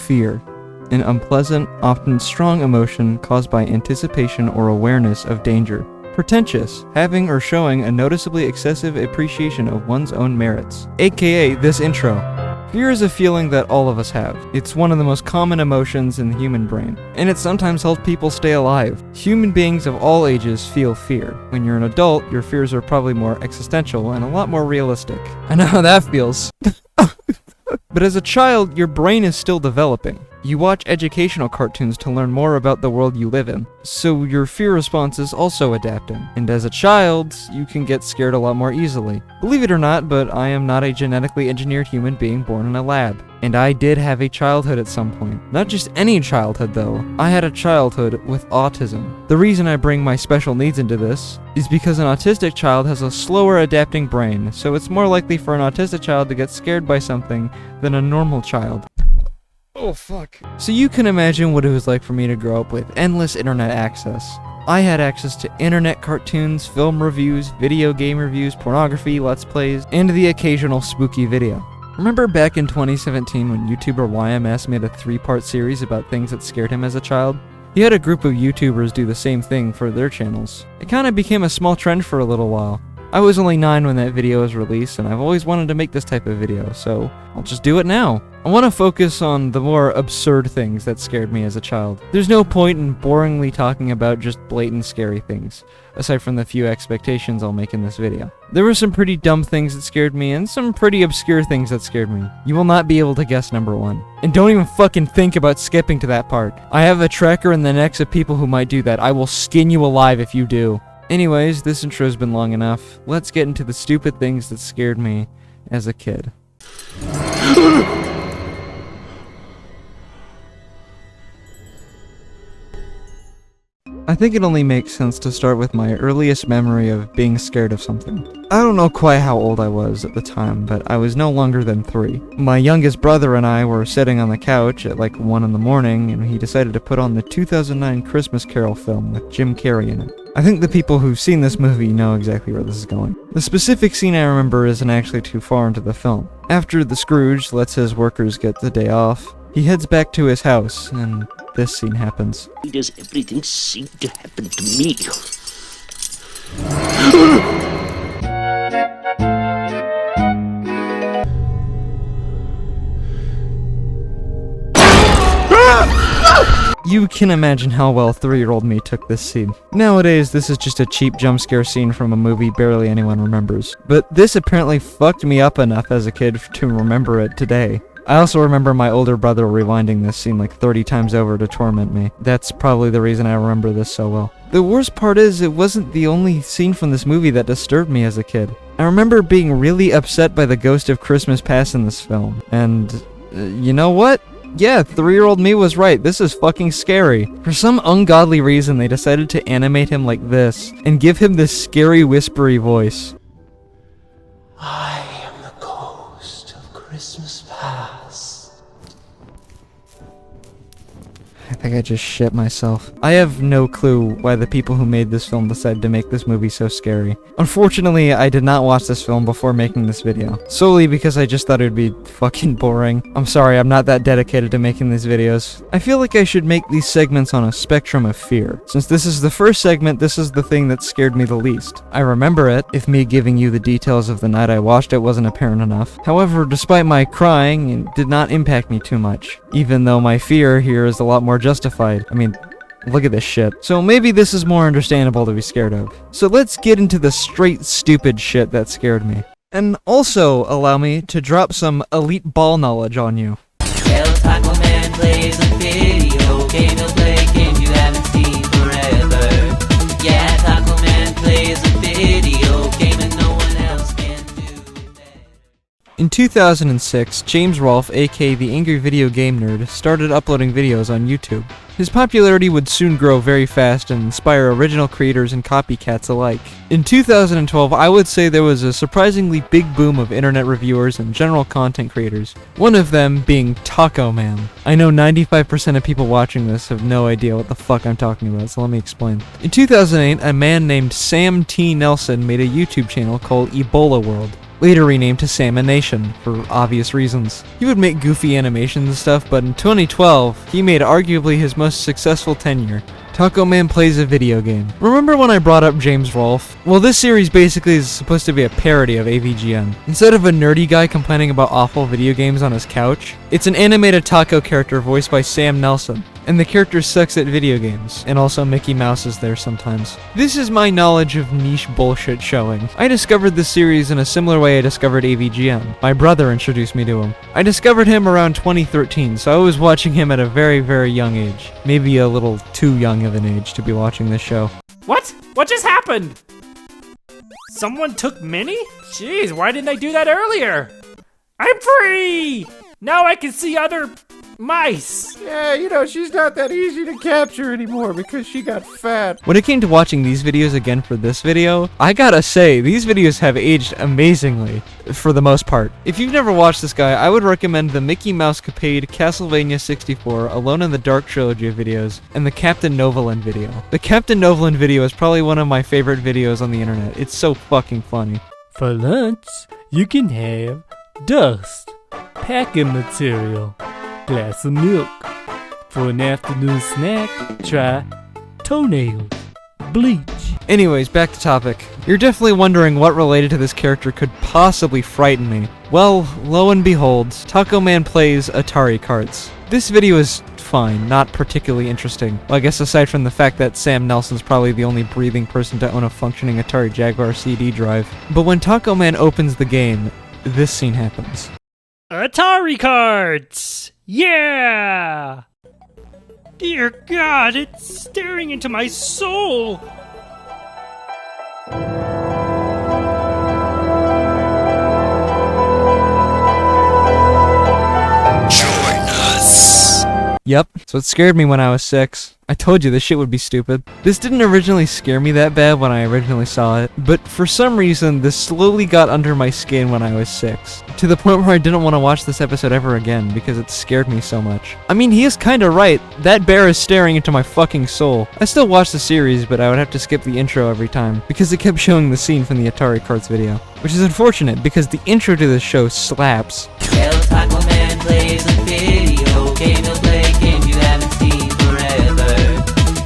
fear, an unpleasant, often strong emotion caused by anticipation or awareness of danger. Pretentious, having or showing a noticeably excessive appreciation of one's own merits, aka this intro. Fear is a feeling that all of us have. It's one of the most common emotions in the human brain, and it sometimes helps people stay alive. Human beings of all ages feel fear. When you're an adult, your fears are probably more existential and a lot more realistic. I know how that feels. But as a child, your brain is still developing. You watch educational cartoons to learn more about the world you live in, so your fear response is also adapting. And as a child, you can get scared a lot more easily. Believe it or not, but I am not a genetically engineered human being born in a lab. And I did have a childhood at some point. Not just any childhood though, I had a childhood with autism. The reason I bring my special needs into this is because an autistic child has a slower adapting brain, so it's more likely for an autistic child to get scared by something than a normal child. Oh fuck. So you can imagine what it was like for me to grow up with endless internet access. I had access to internet cartoons, film reviews, video game reviews, pornography, let's plays, and the occasional spooky video. Remember back in 2017 when YouTuber YMS made a 3-part series about things that scared him as a child? He had a group of YouTubers do the same thing for their channels. It kinda became a small trend for a little while. I was only 9 when that video was released, and I've always wanted to make this type of video, so I'll just do it now. I want to focus on the more absurd things that scared me as a child. There's no point in boringly talking about just blatant scary things, aside from the few expectations I'll make in this video. There were some pretty dumb things that scared me, and some pretty obscure things that scared me. You will not be able to guess number 1. And don't even fucking think about skipping to that part. I have a tracker in the necks of people who might do that. I will skin you alive if you do. Anyways, this intro's been long enough. Let's get into the stupid things that scared me as a kid. I think it only makes sense to start with my earliest memory of being scared of something. I don't know quite how old I was at the time, but I was no longer than 3. My youngest brother and I were sitting on the couch at like 1 in the morning, and he decided to put on the 2009 Christmas Carol film with Jim Carrey in it. I think the people who've seen this movie know exactly where this is going. The specific scene I remember isn't actually too far into the film. After the Scrooge lets his workers get the day off, he heads back to his house, and this scene happens. Why does everything seem to happen to me? You can imagine how well 3-year-old me took this scene. Nowadays, this is just a cheap jump scare scene from a movie barely anyone remembers. But this apparently fucked me up enough as a kid to remember it today. I also remember my older brother rewinding this scene like 30 times over to torment me. That's probably the reason I remember this so well. The worst part is, it wasn't the only scene from this movie that disturbed me as a kid. I remember being really upset by the ghost of Christmas Past in this film. And, you know what? Yeah, 3-year-old me was right, this is fucking scary. For some ungodly reason, they decided to animate him like this, and give him this scary whispery voice. I am the ghost of Christmas past. I think I just shit myself. I have no clue why the people who made this film decided to make this movie so scary. Unfortunately, I did not watch this film before making this video, solely because I just thought it would be fucking boring. I'm sorry, I'm not that dedicated to making these videos. I feel like I should make these segments on a spectrum of fear. Since this is the first segment, this is the thing that scared me the least. I remember it, if me giving you the details of the night I watched it wasn't apparent enough. However, despite my crying, it did not impact me too much, even though my fear here is a lot more justified. I mean, look at this shit. So maybe this is more understandable to be scared of. So let's get into the straight stupid shit that scared me. And also allow me to drop some elite ball knowledge on you. Well, Taco Man plays a video game, he'll play games you haven't seen forever. Yeah, Taco Man plays a video game and no one else can do that. In 2006, James Rolfe, aka the Angry Video Game Nerd, started uploading videos on YouTube. His popularity would soon grow very fast and inspire original creators and copycats alike. In 2012, I would say there was a surprisingly big boom of internet reviewers and general content creators, one of them being Taco Man. I know 95% of people watching this have no idea what the fuck I'm talking about, so let me explain. In 2008, a man named Sam T. Nelson made a YouTube channel called Ebola World. later renamed to Salmonation for obvious reasons. He would make goofy animations and stuff, but in 2012, he made arguably his most successful tenure. Taco Man Plays a Video Game. Remember when I brought up James Rolfe? Well, this series basically is supposed to be a parody of AVGN. Instead of a nerdy guy complaining about awful video games on his couch, it's an animated taco character voiced by Sam Nelson. And the character sucks at video games, and also Mickey Mouse is there sometimes. This is my knowledge of niche bullshit showing. I discovered this series in a similar way I discovered AVGN. My brother introduced me to him. I discovered him around 2013, so I was watching him at a very, very young age. Maybe a little too young of an age to be watching this show. What? What just happened? Someone took Minnie? Jeez, why didn't I do that earlier? I'm free! Now I can see other mice! Yeah, you know, she's not that easy to capture anymore because she got fat. When it came to watching these videos again for this video, I gotta say, these videos have aged amazingly, for the most part. If you've never watched this guy, I would recommend the Mickey Mouse Capade Castlevania 64, Alone in the Dark trilogy of videos, and the Captain Novaland video. The Captain Novaland video is probably one of my favorite videos on the internet. It's so fucking funny. For lunch, you can have dust, packing material, glass of milk. For an afternoon snack, try toenails, bleach. Anyways, back to topic. You're definitely wondering what related to this character could possibly frighten me. Well, lo and behold, Taco Man Plays Atari Carts. This video is fine, not particularly interesting. Well, I guess aside from the fact that Sam Nelson's probably the only breathing person to own a functioning Atari Jaguar CD drive. But when Taco Man opens the game, this scene happens. Atari cards! Yeah! Dear God, it's staring into my soul! Yep, so it scared me when I was 6. I told you this shit would be stupid. This didn't originally scare me that bad when I originally saw it, but for some reason this slowly got under my skin when I was 6. To the point where I didn't want to watch this episode ever again because it scared me so much. I mean, he is kinda right. That bear is staring into my fucking soul. I still watch the series, but I would have to skip the intro every time because it kept showing the scene from the Atari Carts video. Which is unfortunate because the intro to this show slaps. Well, Taco Man plays a video game. He'll play games you haven't seen forever.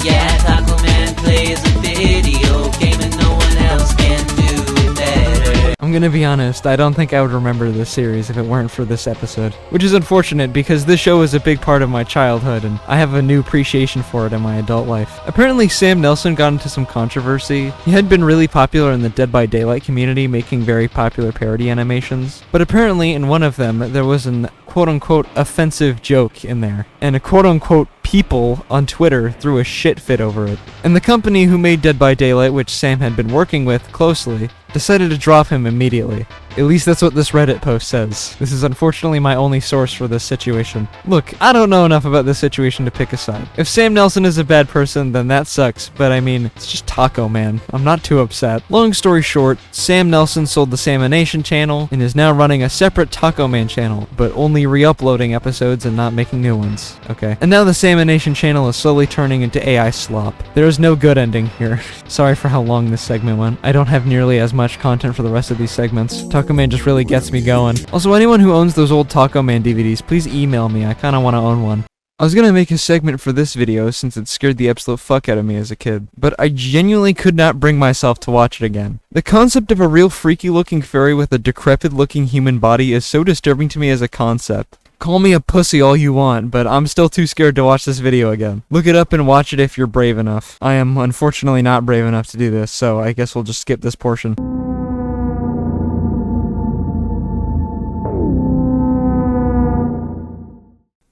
Yeah, Taco Man plays a video game and no one else can do it better. I'm gonna be honest, I don't think I would remember this series if it weren't for this episode. Which is unfortunate because this show was a big part of my childhood and I have a new appreciation for it in my adult life. Apparently Sam Nelson got into some controversy. He had been really popular in the Dead by Daylight community, making very popular parody animations. But apparently in one of them, there was an quote-unquote offensive joke in there, and a quote-unquote people on Twitter threw a shit fit over it. And the company who made Dead by Daylight, which Sam had been working with closely, decided to drop him immediately. At least that's what this Reddit post says. This is unfortunately my only source for this situation. Look, I don't know enough about this situation to pick a side. If Sam Nelson is a bad person, then that sucks, but I mean, it's just Taco Man. I'm not too upset. Long story short, Sam Nelson sold the Salmonation channel and is now running a separate Taco Man channel, but only re-uploading episodes and not making new ones. Okay. And now the Salmonation channel is slowly turning into AI slop. There is no good ending here. Sorry for how long this segment went. I don't have nearly as much content for the rest of these segments. Taco Man just really gets me going. Also, anyone who owns those old Taco Man DVDs, please email me. I kinda wanna own one. I was gonna make a segment for this video since it scared the absolute fuck out of me as a kid, but I genuinely could not bring myself to watch it again. The concept of a real freaky looking fairy with a decrepit looking human body is so disturbing to me as a concept. Call me a pussy all you want, but I'm still too scared to watch this video again. Look it up and watch it if you're brave enough. I am unfortunately not brave enough to do this, so I guess we'll just skip this portion.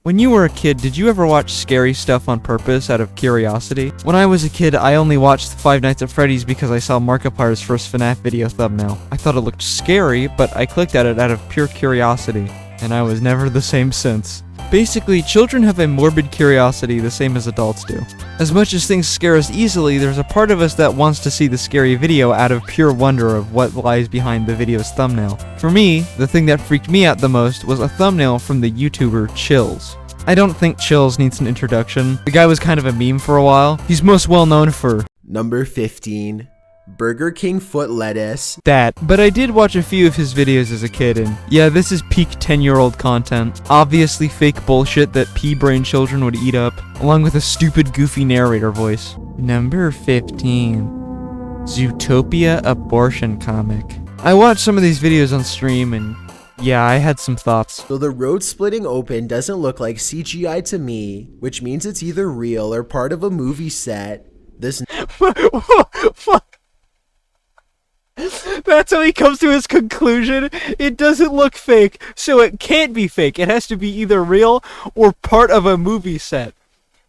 When you were a kid, did you ever watch scary stuff on purpose out of curiosity? When I was a kid, I only watched Five Nights at Freddy's because I saw Markiplier's first FNAF video thumbnail. I thought it looked scary, but I clicked at it out of pure curiosity, and I was never the same since. Basically, children have a morbid curiosity the same as adults do. As much as things scare us easily, there's a part of us that wants to see the scary video out of pure wonder of what lies behind the video's thumbnail. For me, the thing that freaked me out the most was a thumbnail from the YouTuber Chills. I don't think Chills needs an introduction. The guy was kind of a meme for a while. He's most well known for Number 15, Burger King foot lettuce. That, but I did watch a few of his videos as a kid, and yeah, this is peak 10-year-old content. Obviously fake bullshit that pea-brain children would eat up, along with a stupid, goofy narrator voice. Number 15. Zootopia abortion comic. I watched some of these videos on stream, and yeah, I had some thoughts. So the road splitting open doesn't look like CGI to me, which means it's either real or part of a movie set. This That's how he comes to his conclusion. It doesn't look fake, so it can't be fake. It has to be either real or part of a movie set.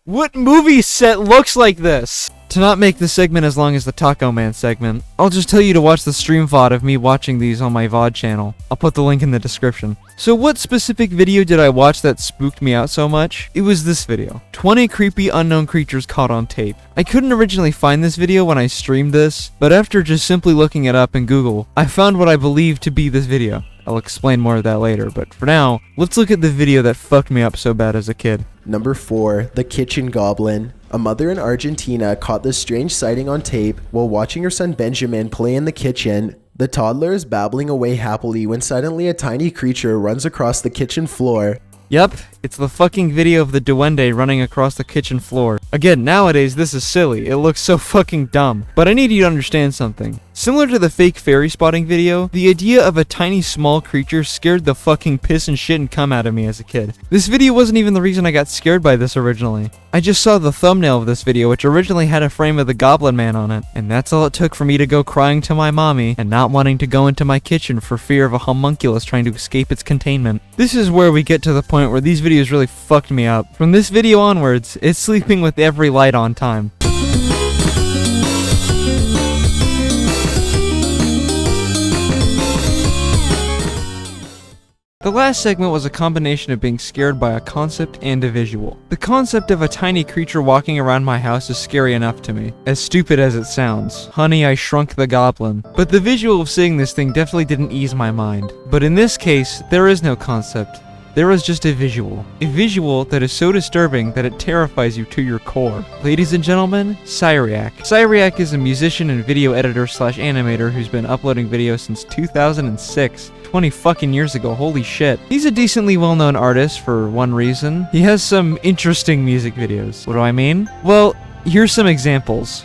What movie set looks like this? To not make this segment as long as the Taco Man segment, I'll just tell you to watch the stream VOD of me watching these on my VOD channel. I'll put the link in the description. So what specific video did I watch that spooked me out so much? It was this video. 20 creepy unknown creatures caught on tape. I couldn't originally find this video when I streamed this, but after just simply looking it up in Google, I found what I believe to be this video. I'll explain more of that later, but for now, let's look at the video that fucked me up so bad as a kid. Number 4, the kitchen goblin. A mother in Argentina caught this strange sighting on tape while watching her son Benjamin play in the kitchen. The toddler is babbling away happily when suddenly a tiny creature runs across the kitchen floor. Yep, it's the fucking video of the duende running across the kitchen floor. Again, nowadays this is silly. It looks so fucking dumb. But I need you to understand something. Similar to the fake fairy spotting video, the idea of a tiny small creature scared the fucking piss and shit and cum out of me as a kid. This video wasn't even the reason I got scared by this originally. I just saw the thumbnail of this video, which originally had a frame of the Goblin Man on it, and that's all it took for me to go crying to my mommy and not wanting to go into my kitchen for fear of a homunculus trying to escape its containment. This is where we get to the point where these videos really fucked me up. From this video onwards, it's sleeping with every light on time. The last segment was a combination of being scared by a concept and a visual. The concept of a tiny creature walking around my house is scary enough to me, as stupid as it sounds. Honey, I Shrunk the Goblin. But the visual of seeing this thing definitely didn't ease my mind. But in this case, there is no concept. There is just a visual. A visual that is so disturbing that it terrifies you to your core. Ladies and gentlemen, Cyriac. Cyriac is a musician and video editor / animator who's been uploading videos since 2006. 20 fucking years ago, holy shit. He's a decently well-known artist for one reason. He has some interesting music videos. What do I mean? Well, here's some examples.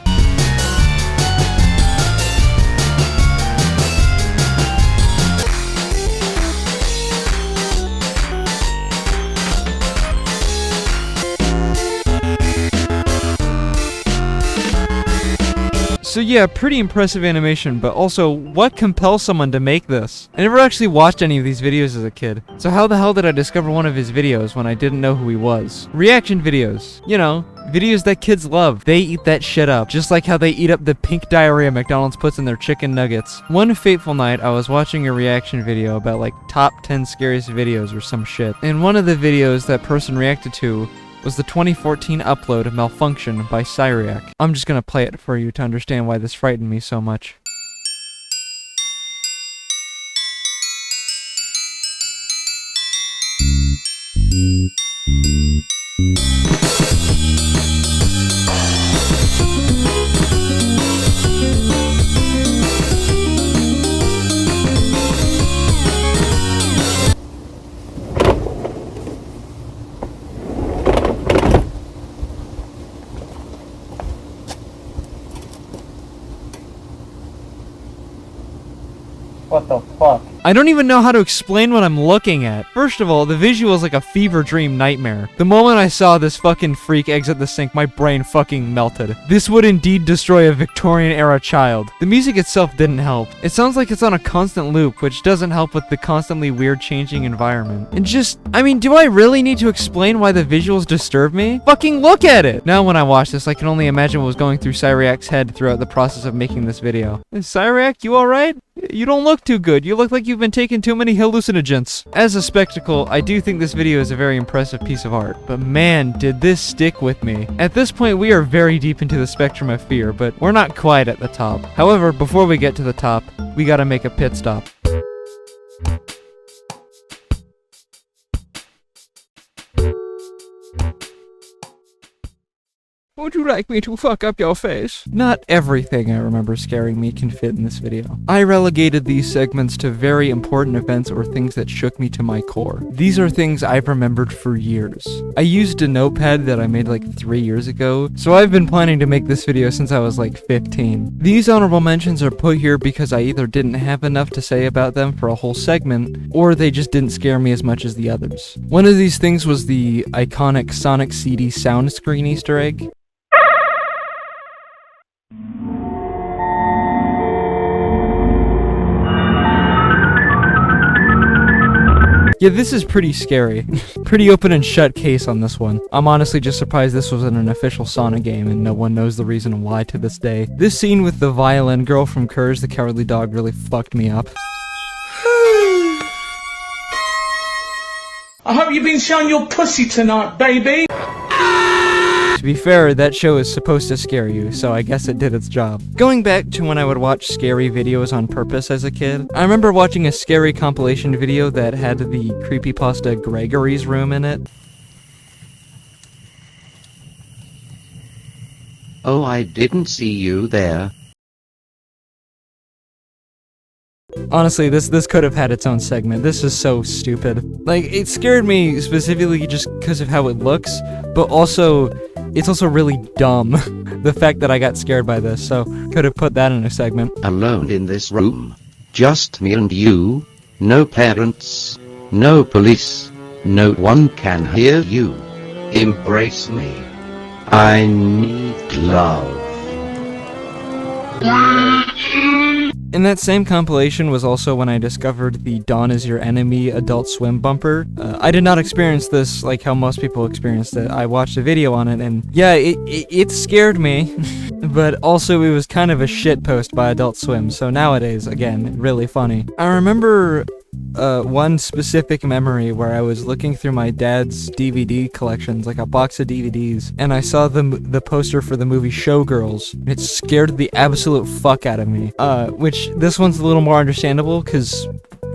So yeah, pretty impressive animation, but also, what compels someone to make this? I never actually watched any of these videos as a kid, so how the hell did I discover one of his videos when I didn't know who he was? Reaction videos. You know, videos that kids love. They eat that shit up, just like how they eat up the pink diarrhea McDonald's puts in their chicken nuggets. One fateful night, I was watching a reaction video about like top 10 scariest videos or some shit. And one of the videos that person reacted to was the 2014 upload of Malfunction by Cyriac. I'm just gonna play it for you to understand why this frightened me so much. What the fuck? I don't even know how to explain what I'm looking at. First of all, the visual is like a fever dream nightmare. The moment I saw this fucking freak exit the sink, my brain fucking melted. This would indeed destroy a Victorian-era child. The music itself didn't help. It sounds like it's on a constant loop, which doesn't help with the constantly weird changing environment. And just, I mean, do I really need to explain why the visuals disturb me? Fucking look at it! Now when I watch this, I can only imagine what was going through Cyriac's head throughout the process of making this video. Cyriac, you alright? You don't look too good. You look like you've been taking too many hallucinogens. As a spectacle, I do think this video is a very impressive piece of art, but man, did this stick with me. At this point, we are very deep into the spectrum of fear, but we're not quite at the top. However, before we get to the top, we gotta make a pit stop. Would you like me to fuck up your face? Not everything I remember scaring me can fit in this video. I relegated these segments to very important events or things that shook me to my core. These are things I've remembered for years. I used a notepad that I made like 3 years ago, so I've been planning to make this video since I was like 15. These honorable mentions are put here because I either didn't have enough to say about them for a whole segment, or they just didn't scare me as much as the others. One of these things was the iconic Sonic CD sound screen Easter egg. Yeah, this is pretty scary. Pretty open and shut case on this one. I'm honestly just surprised this wasn't an official Sonic game and no one knows the reason why to this day. This scene with the violin girl from Courage the Cowardly Dog really fucked me up. I hope you've been showing your pussy tonight, baby! To be fair, that show is supposed to scare you, so I guess it did its job. Going back to when I would watch scary videos on purpose as a kid, I remember watching a scary compilation video that had the creepypasta Gregory's Room in it. Oh, I didn't see you there. Honestly, this could have had its own segment. This is so stupid. Like, it scared me specifically just because of how it looks, but also, it's also really dumb, the fact that I got scared by this, so could have put that in a segment. Alone in this room. Just me and you. No parents. No police. No one can hear you. Embrace me. I need love. In that same compilation was also when I discovered the Dawn is Your Enemy Adult Swim bumper. I did not experience this like how most people experienced it. I watched a video on it and yeah, it scared me, but also it was kind of a shit post by Adult Swim, so nowadays, again, really funny. I remember one specific memory where I was looking through my dad's DVD collections, like a box of DVDs, and I saw the poster for the movie Showgirls, and it scared the absolute fuck out of me. Which this one's a little more understandable, because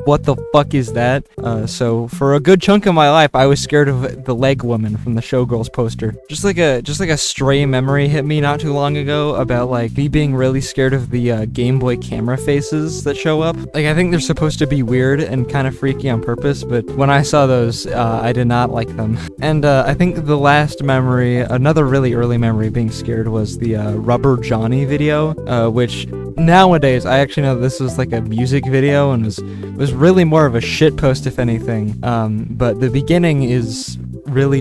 what the fuck is that? So for a good chunk of my life, I was scared of the leg woman from the Showgirls poster. Just like a stray memory hit me not too long ago about like me being really scared of the Game Boy camera faces that show up. Like, I think they're supposed to be weird and kind of freaky on purpose, but when I saw those, I did not like them. And I think the last memory, another really early memory being scared, was the Rubber Johnny video, which nowadays I actually know this was like a music video and was really more of a shit post if anything, but the beginning was really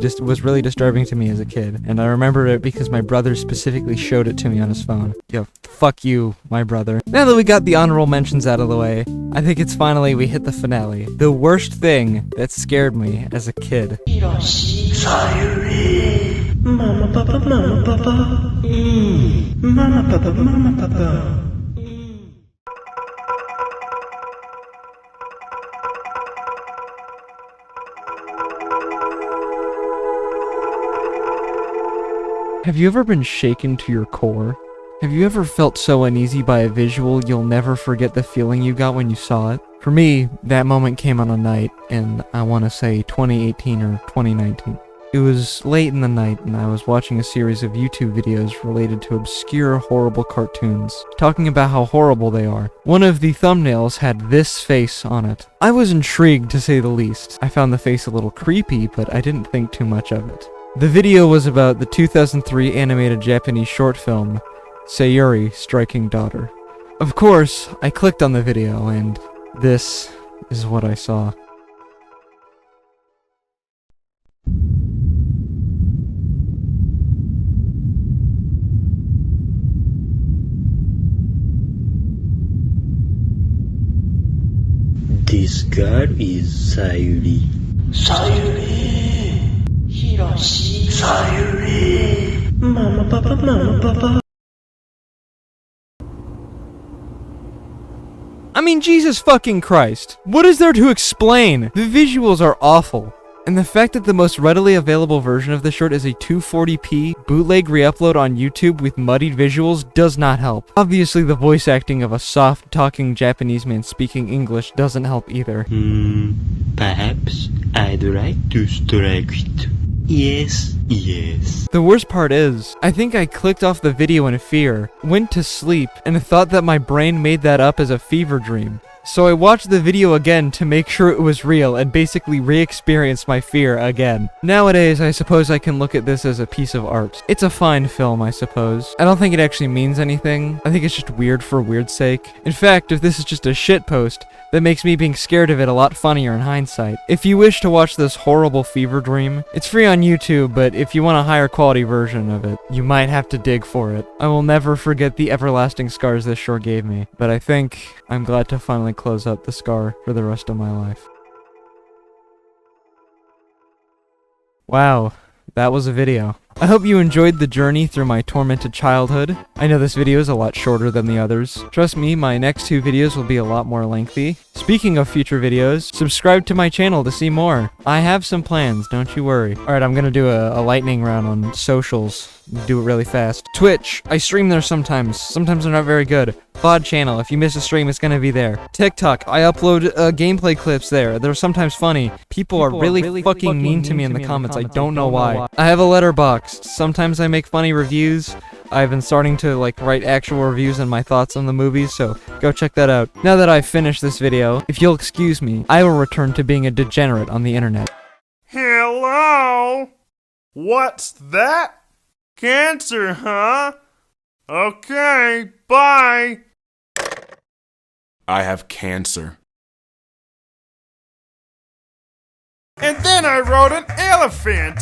disturbing to me as a kid, and I remember it because my brother specifically showed it to me on his phone. Yo, fuck you, my brother. Now that we got the honorable mentions out of the way, I think it's finally we hit the finale. The worst thing that scared me as a kid. Mama, papa, mama, papa. Mama, papa, mama, papa. Have you ever been shaken to your core? Have you ever felt so uneasy by a visual you'll never forget the feeling you got when you saw it? For me, that moment came on a night in, I want to say, 2018 or 2019. It was late in the night and I was watching a series of YouTube videos related to obscure, horrible cartoons, talking about how horrible they are. One of the thumbnails had this face on it. I was intrigued, to say the least. I found the face a little creepy, but I didn't think too much of it. The video was about the 2003 animated Japanese short film, Sayuri Striking Daughter. Of course, I clicked on the video, and this is what I saw. This girl is Sayuri. Sayuri! Hiroshi! Sayuri! Mama, papa, mama, papa. I mean, Jesus fucking Christ. What is there to explain? The visuals are awful. And the fact that the most readily available version of the short is a 240p bootleg re-upload on YouTube with muddied visuals does not help. Obviously, the voice acting of a soft-talking Japanese man speaking English doesn't help either. Perhaps I'd like to strike it. Yes, Yes. The worst part is, I think I clicked off the video in fear, went to sleep, and thought that my brain made that up as a fever dream. So I watched the video again to make sure it was real and basically re-experienced my fear again. Nowadays, I suppose I can look at this as a piece of art. It's a fine film, I suppose. I don't think it actually means anything. I think it's just weird for weird's sake. In fact, if this is just a shitpost, that makes me being scared of it a lot funnier in hindsight. If you wish to watch this horrible fever dream, it's free on YouTube, but if you want a higher quality version of it, you might have to dig for it. I will never forget the everlasting scars this sure gave me, but I think I'm glad to finally close up the scar for the rest of my life. Wow, that was a video. I hope you enjoyed the journey through my tormented childhood. I know this video is a lot shorter than the others. Trust me, my next 2 videos will be a lot more lengthy. Speaking of future videos, subscribe to my channel to see more. I have some plans, don't you worry. Alright, I'm gonna do a lightning round on socials. Do it really fast. Twitch, I stream there sometimes. Sometimes they're not very good. VOD channel, if you miss a stream, it's gonna be there. TikTok, I upload gameplay clips there. They're sometimes funny. People are really fucking mean to me in the comments. I don't know why. I have a letterbox. Sometimes I make funny reviews. I've been starting to write actual reviews and my thoughts on the movies, so go check that out. Now that I've finished this video, if you'll excuse me, I will return to being a degenerate on the internet. Hello? What's that? Cancer, huh? Okay, bye. I have cancer. And then I rode an elephant.